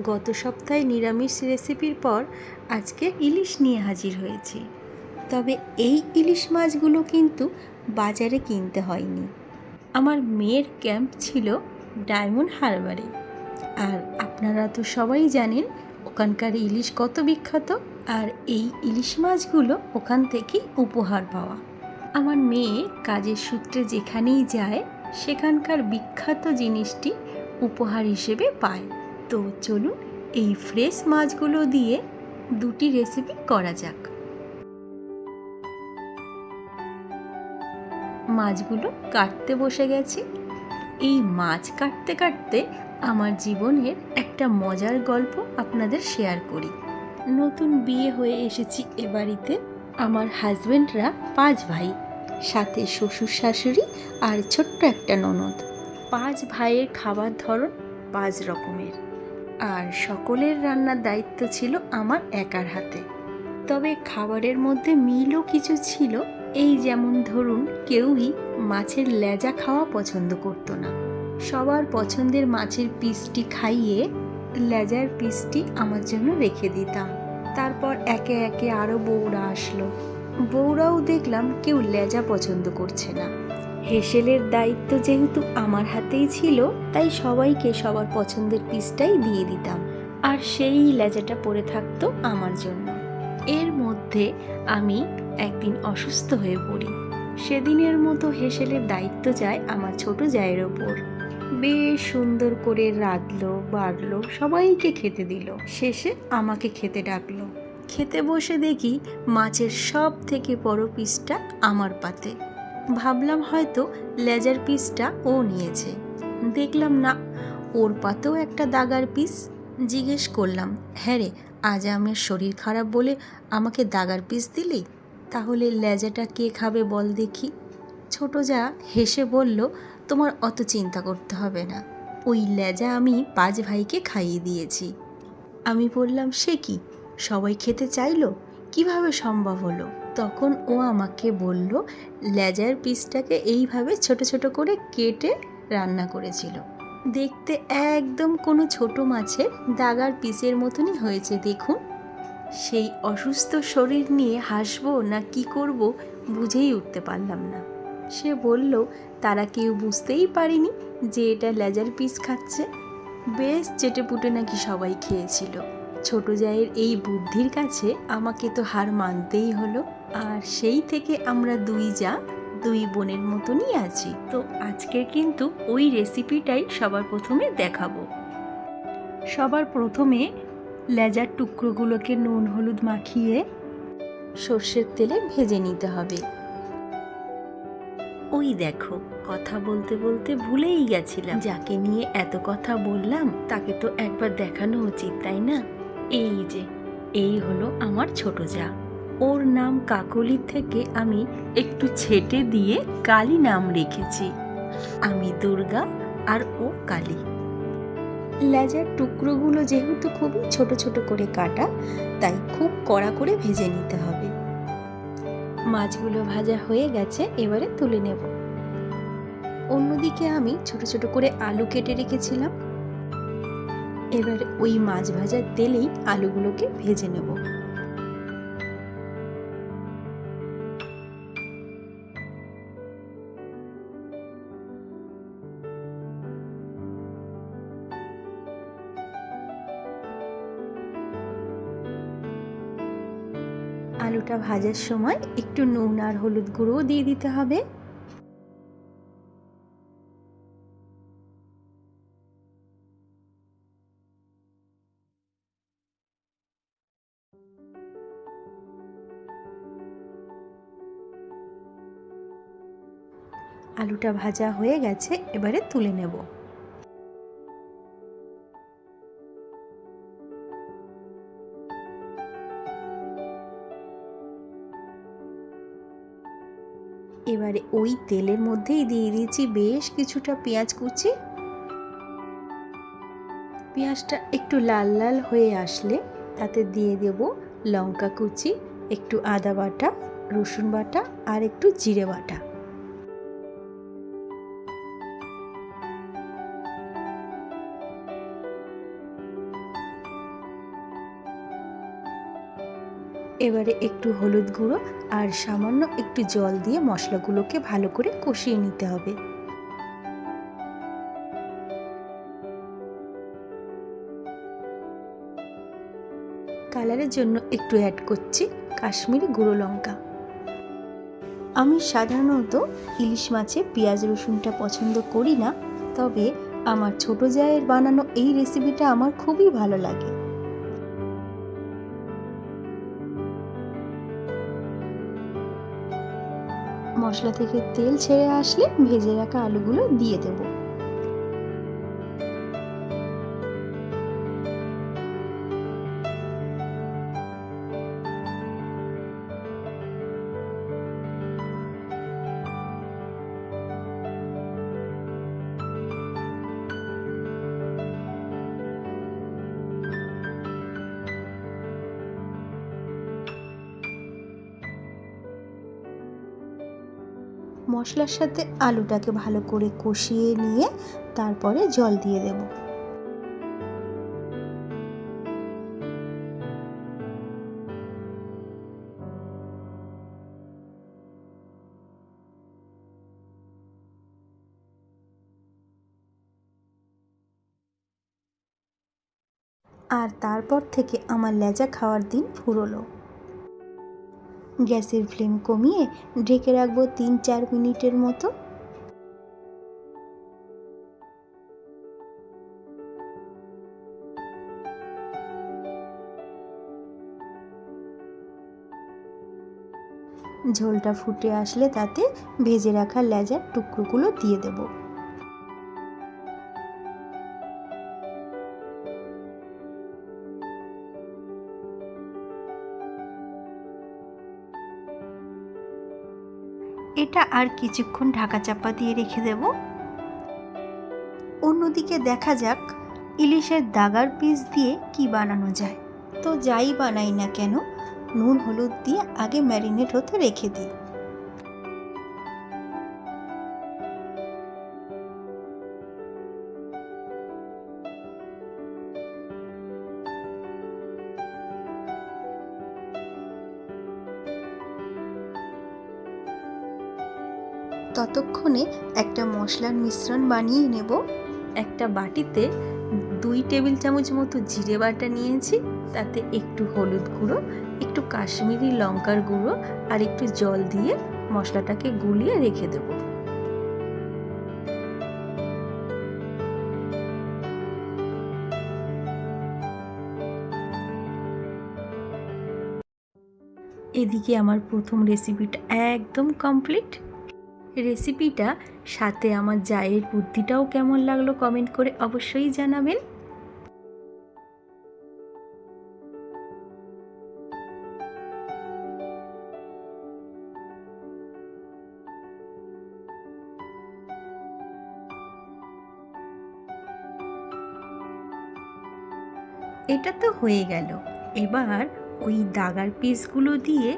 গত সপ্তাহে নিরামিষ রেসিপির পর আজকে ইলিশ নিয়ে হাজির হয়েছি। তবে এই ইলিশ মাছগুলো কিন্তু বাজারে কিনতে হয়নি। আমার মেয়ের ক্যাম্প ছিল ডায়মন্ড হারবারে। আর আপনারা তো সবাই জানেন ওখানকার ইলিশ কত বিখ্যাত। আর এই ইলিশ মাছগুলো ওখান থেকেই উপহার পাওয়া। আমার মেয়ে কাজের সূত্রে যেখানেই যায় সেখানকার বিখ্যাত জিনিসটি উপহার হিসেবে পায়। তো চলুন এই ফ্রেশ মাছগুলো দিয়ে দুটি রেসিপি করা যাক। মাছগুলো কাটতে বসে গেছি। এই মাছ কাটতে কাটতে আমার জীবনের একটা মজার গল্প আপনাদের শেয়ার করি। নতুন বিয়ে হয়ে এসেছি এ বাড়িতে। আমার হাজবেন্ডরা 5 ভাই, সাথে শ্বশুর শাশুড়ি আর ছোট্ট একটা ননদ। 5 ভাইয়ের খাবার ধরন 5 রকমের, আর সকলের রান্নার দায়িত্ব ছিল আমার একার হাতে। তবে খাবারের মধ্যে মিলও কিছু ছিল। এই যেমন ধরুন, কেউই মাছের লেজা খাওয়া পছন্দ করতো না। সবার পছন্দের মাছের পিসটি খাইয়ে লেজার পিসটি আমার জন্য রেখে দিতাম। তারপর একে একে আরও বউরা আসলো। বউরাও দেখলাম কেউ লেজা পছন্দ করছে না। হেসেলের দায়িত্ব যেহেতু আমার হাতেই ছিল, তাই সবাইকে সবার পছন্দের পিসটাই দিয়ে দিতাম, আর সেই লেজাটা পড়ে থাকতো আমার জন্য। এর মধ্যে আমি একদিন অসুস্থ হয়ে পড়ি। সেদিনের মতো হেসেলের দায়িত্ব যায় আমার ছোট জায়ের ওপর। বেশ সুন্দর করে রাঁধলো, বাড়লো, সবাইকে খেতে দিল। শেষে আমাকে খেতে ডাকলো। খেতে বসে দেখি মাছের সব থেকে বড় পিসটা আমার পাতে। ভাবলাম হয়তো লেজার পিসটা ও নিয়েছে। দেখলাম না, ওর পাতেও একটা দাগার পিস। জিজ্ঞেস করলাম, হ্যাঁ রে, আজ আমার শরীর খারাপ বলে আমাকে দাগার পিস দিলি? তাহলে লেজাটা কে খাবে বল দেখি? ছোট যা হেসে বলল, তোমার অত চিন্তা করতে হবে না, ওই লেজা আমি 5 ভাইকে খাইয়ে দিয়েছি। আমি বললাম, সে কি, সবাই খেতে চাইলো? কিভাবে সম্ভব হলো? তখন ও আমাকে বলল, লেজার পিসটাকে এইভাবে ছোট ছোট করে কেটে রান্না করেছিল। দেখতে একদম কোনো ছোট মাছের দাগার পিসের মতনই হয়েছে দেখুন। সেই অসুস্থ শরীর নিয়ে হাসবো না কি করব বুঝেই উঠতে পারলাম না। সে বলল, তারা কেউ বুঝতেই পারেনি যে এটা লেজার পিস খাচ্ছে। বেশ চেটেপুটে নাকি সবাই খেয়েছিল। ছোট জায়ের এই বুদ্ধির কাছে আমাকে তো হার মানতেই হলো। আর সেই থেকে আমরা 2 জা 2 বোনের মতনই আছি। তো আজকে কিন্তু ওই রেসিপিটাই সবার প্রথমে দেখাবো। সবার প্রথমে লেজার টুকরোগুলোকে নুন হলুদ মাখিয়ে সর্ষের তেলে ভেজে নিতে হবে। ওই দেখো, কথা বলতে বলতে ভুলেই গেছিলাম, যাকে নিয়ে এত কথা বললাম তাকে তো একবার দেখানো উচিত, তাই না? এই যে, এই হলো আমার ছোট জা। ওর নাম কাকলির থেকে আমি একটু ছেটে দিয়ে কালী নাম রেখেছি। আমি দুর্গা আর ও কালী। লেজার টুকরোগুলো যেহেতু খুবই ছোট ছোট করে কাটা, তাই খুব কড়া করে ভেজে নিতে হবে। মাছগুলো ভাজা হয়ে গেছে, এবারে তুলে নেব। অন্যদিকে আমি ছোট ছোট করে আলু কেটে রেখেছিলাম। এবার ওই মাছ ভাজার তেলেই আলুগুলোকে ভেজে নেব। আলুটা ভাজার সময় একটু নুন আর হলুদ গুঁড়োও দিয়ে দিতে হবে। আলুটা ভাজা হয়ে গেছে, এবারে তুলে নেব। এবারে ওই তেলের মধ্যেই দিয়ে দিয়েছি বেশ কিছুটা পেঁয়াজ কুচি। পেঁয়াজটা একটু লাল লাল হয়ে আসলে তাতে দিয়ে দেব লঙ্কা কুচি, একটু আদা বাটা, রসুন বাটা আর একটু জিরে বাটা। এবারে একটু হলুদ গুঁড়ো আর সামান্য একটু জল দিয়ে মশলাগুলোকে ভালো করে কষিয়ে নিতে হবে। কালারের জন্য একটু অ্যাড করছি কাশ্মীরি গুঁড়ো লঙ্কা। আমি সাধারণত ইলিশ মাছে পেঁয়াজ রসুনটা পছন্দ করি না, তবে আমার ছোট জায়ের বানানো এই রেসিপিটা আমার খুবই ভালো লাগে। মশলা থেকে তেল ছেড়ে আসলে ভেজে রাখা আলুগুলো দিয়ে দেব। মশলার সাথে আলুটাকে ভালো করে কষিয়ে নিয়ে তারপরে জল দিয়ে দেব। আর তারপর থেকে আমার লেজা খাওয়ার দিন ফুরোলো। গ্যাসের ফ্লেম কমিয়ে ঢেকে রাখবো 3-4 মিনিটের মতো। ঝোলটা ফুটে আসলে তাতে ভেজে রাখা লেজার টুকরোগুলো দিয়ে দেব। এটা আর কিছুক্ষণ ঢাকা চাপা দিয়ে রেখে দেব। অন্যদিকে দেখা যাক ইলিশের দাগার পিস দিয়ে কি বানানো যায়। তো যাই বানাই না কেন, নুন হলুদ দিয়ে আগে ম্যারিনেট হতে রেখে দিই। ততক্ষণে একটা মশলার মিশ্রণ বানিয়ে নেব। একটা বাটিতে 2 টেবিল চামচ মতো জিরে বাটা নিয়েছি, তাতে একটু হলুদ গুঁড়ো, একটু কাশ্মীরি লঙ্কার গুঁড়ো আর একটু জল দিয়ে মশলাটাকে গুলিয়ে রেখে দেব। এদিকে আমার প্রথম রেসিপিটা একদম কমপ্লিট। রেসিপিটা সাথে আমার জায়ের বুদ্ধিটাও কেমন লাগলো কমেন্ট করে অবশ্যই জানাবেন। এটা তো হয়ে গেল। এবার ওই দাগার পিসগুলো দিয়ে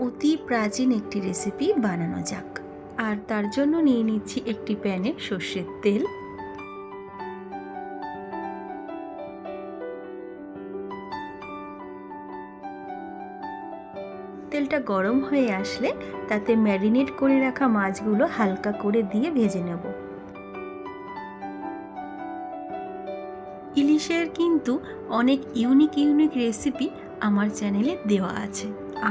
অতি প্রাচীন একটি রেসিপি বানানো যাক। আর তার জন্য নিয়ে নিচ্ছি একটি প্যানে সর্ষের তেল। তেলটা গরম হয়ে আসলে তাতে ম্যারিনেট করে রাখা মাছগুলো হালকা করে দিয়ে ভেজে নেব। ইলিশের কিন্তু অনেক ইউনিক রেসিপি আমার চ্যানেলে দেওয়া আছে।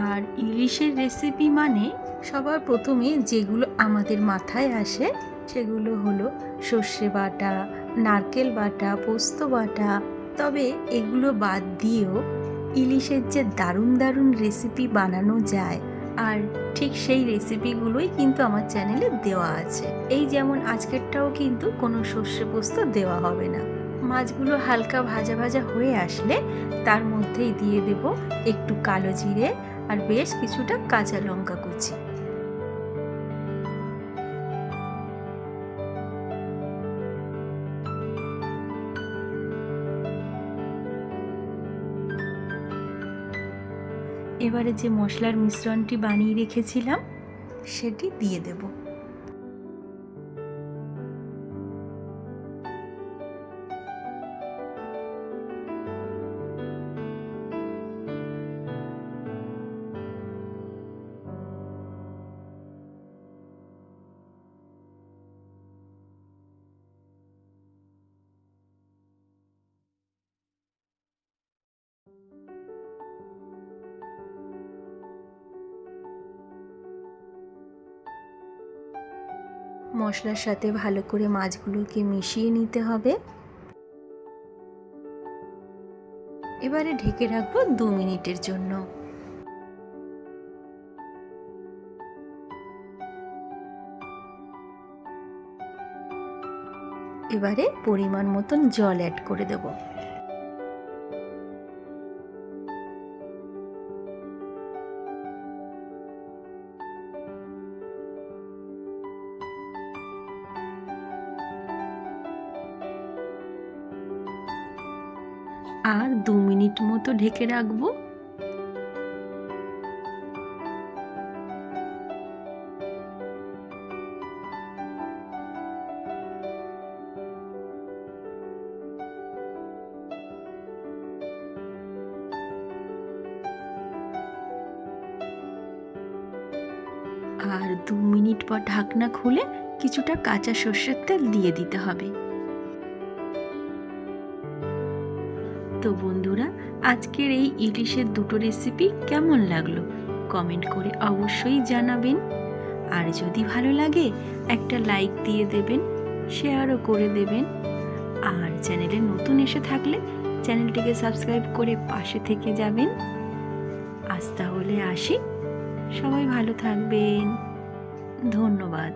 আর ইলিশের রেসিপি মানে সবার প্রথমে যেগুলো আমাদের মাথায় আসে সেগুলো হলো সর্ষে বাটা, নারকেল বাটা, পোস্ত বাটা। তবে এগুলো বাদ দিয়েও ইলিশের যে দারুণ রেসিপি বানানো যায়, আর ঠিক সেই রেসিপিগুলোই কিন্তু আমার চ্যানেলে দেওয়া আছে। এই যেমন আজকেরটাও কিন্তু কোনো সর্ষে পোস্ত দেওয়া হবে না। মাছগুলো হালকা ভাজা হয়ে আসলে তার মধ্যেই দিয়ে দেব একটু কালো জিরে আর বেশ কিছুটা কাঁচা লঙ্কা কুচি। এবারে যে মশলার মিশ্রণটি বানিয়ে রেখেছিলাম সেটি দিয়ে দেব। মশলার সাথে ভালো করে মাছগুলোকে মিশিয়ে নিতে হবে। এবারে ঢেকে রাখবো 2 মিনিটের জন্য। এবারে পরিমাণ মতন জল অ্যাড করে দেব। আর 2 মিনিট মতো ঢেকে রাখবো। আর 2 মিনিট পর ঢাকনা খুলে কিছুটা কাঁচা সর্ষের তেল দিয়ে দিতে হবে। তো বন্ধুরা, আজকের এই ইলিশের দুটো রেসিপি কেমন লাগলো কমেন্ট করে অবশ্যই জানাবেন। আর যদি ভালো লাগে একটা লাইক দিয়ে দেবেন, শেয়ারও করে দেবেন। আর চ্যানেলে নতুন এসে থাকলে চ্যানেলটিকে সাবস্ক্রাইব করে পাশে থেকে যাবেন। আজ তাহলে আসি, সবাই ভালো থাকবেন। ধন্যবাদ।